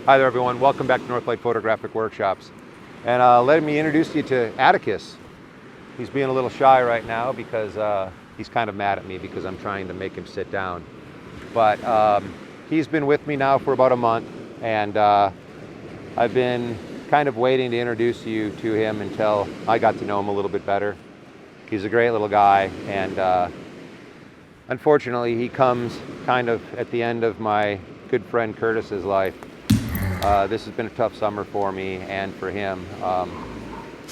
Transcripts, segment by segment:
Hi there everyone, welcome back to Northlight Photographic Workshops. And let me introduce you to Atticus. He's being a little shy right now because he's kind of mad at me because I'm trying to make him sit down. But he's been with me now for about a month, and I've been kind of waiting to introduce you to him until I got to know him a little bit better. He's a great little guy, and unfortunately he comes kind of at the end of my good friend Curtis's life. This has been a tough summer for me and for him.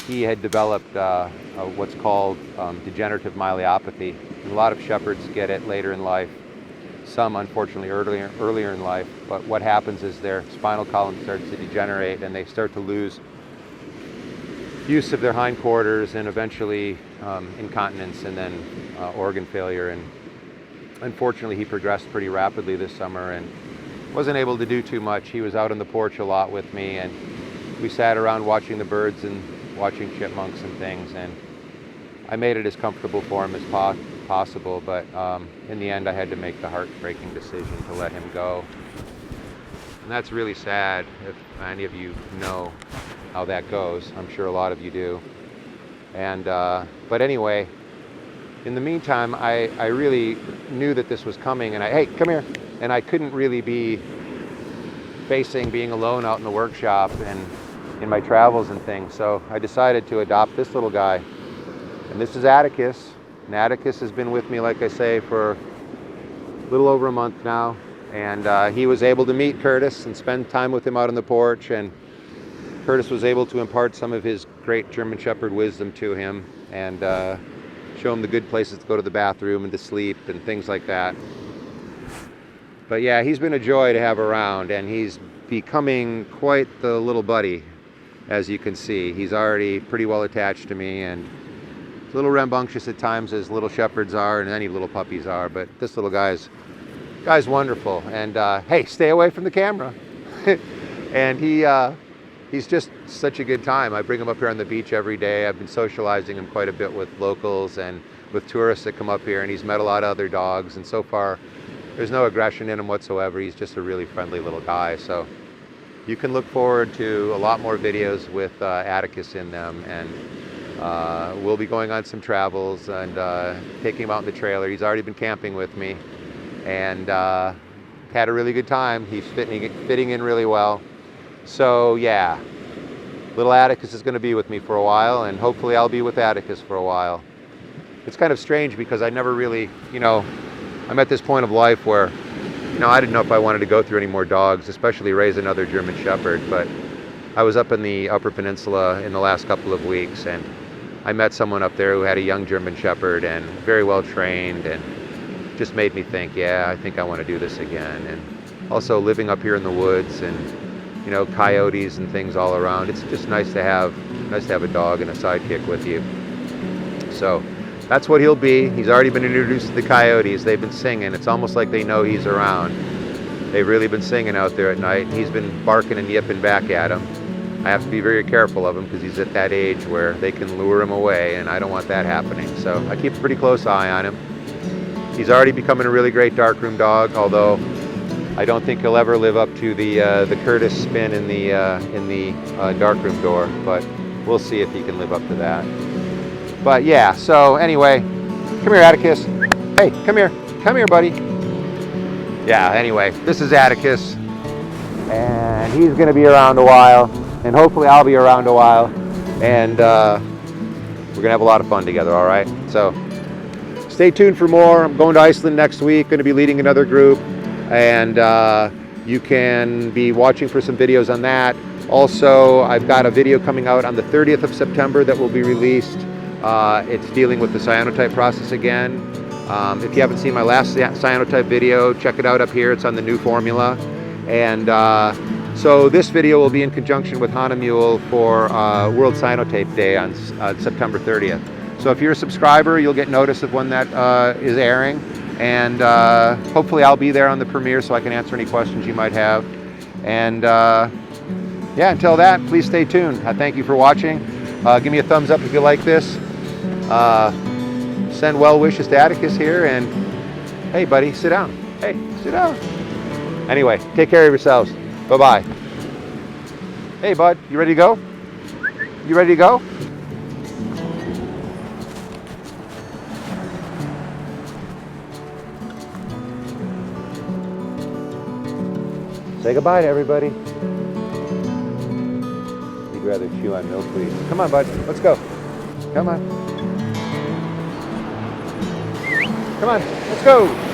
He had developed what's called degenerative myelopathy. A lot of shepherds get it later in life, some unfortunately earlier in life, but what happens is their spinal column starts to degenerate and they start to lose use of their hindquarters and eventually incontinence and then organ failure. And unfortunately he progressed pretty rapidly this summer and wasn't able to do too much. He was out on the porch a lot with me, and we sat around watching the birds and watching chipmunks and things, and I made it as comfortable for him as possible, but in the end I had to make the heartbreaking decision to let him go. And that's really sad. If any of you know how that goes, I'm sure a lot of you do. And but anyway, in the meantime, I really knew that this was coming, and hey, come here. And I couldn't really be facing being alone out in the workshop and in my travels and things. So I decided to adopt this little guy. And this is Atticus. And Atticus has been with me, like I say, for a little over a month now. And he was able to meet Curtis and spend time with him out on the porch. And Curtis was able to impart some of his great German Shepherd wisdom to him and show him the good places to go to the bathroom and to sleep and things like that. But yeah, he's been a joy to have around, and he's becoming quite the little buddy, as you can see. He's already pretty well attached to me, and a little rambunctious at times, as little shepherds are and any little puppies are, but this little guy's wonderful. And hey, stay away from the camera. And he's just such a good time. I bring him up here on the beach every day. I've been socializing him quite a bit with locals and with tourists that come up here, and he's met a lot of other dogs, and so far there's no aggression in him whatsoever. He's just a really friendly little guy. So you can look forward to a lot more videos with Atticus in them, and we'll be going on some travels and taking him out in the trailer. He's already been camping with me and had a really good time. He's fitting in really well. So yeah, little Atticus is going to be with me for a while, and hopefully I'll be with Atticus for a while. It's kind of strange because I never really, I'm at this point of life where, I didn't know if I wanted to go through any more dogs, especially raise another German Shepherd, but I was up in the Upper Peninsula in the last couple of weeks, and I met someone up there who had a young German Shepherd and very well trained, and just made me think, yeah, I think I want to do this again. And also living up here in the woods and, coyotes and things all around, it's just nice to have a dog and a sidekick with you. So that's what he'll be. He's already been introduced to the coyotes. They've been singing. It's almost like they know he's around. They've really been singing out there at night. He's been barking and yipping back at them. I have to be very careful of him because he's at that age where they can lure him away, and I don't want that happening. So I keep a pretty close eye on him. He's already becoming a really great darkroom dog, although I don't think he'll ever live up to the Curtis spin in the darkroom door, but we'll see if he can live up to that. But yeah, so anyway, come here, Atticus. Hey, come here, buddy. Yeah, anyway, this is Atticus, and he's gonna be around a while, and hopefully I'll be around a while, and we're gonna have a lot of fun together, all right? So stay tuned for more. I'm going to Iceland next week, gonna be leading another group, and you can be watching for some videos on that. Also, I've got a video coming out on the 30th of September that will be released. It's dealing with the cyanotype process again. If you haven't seen my last cyanotype video, check it out up here. It's on the new formula. And so this video will be in conjunction with Hahnemühle for World Cyanotype Day on September 30th. So if you're a subscriber, you'll get notice of when that is airing. And hopefully I'll be there on the premiere so I can answer any questions you might have. And yeah, until that, please stay tuned. I thank you for watching. Give me a thumbs up if you like this. Send well wishes to Atticus here, and hey buddy, sit down. Hey, sit down. Anyway, take care of yourselves. Bye-bye. Hey, bud, you ready to go? You ready to go? Say goodbye to everybody. He'd rather chew on milkweed. Come on, bud, let's go. Come on. Come on, let's go.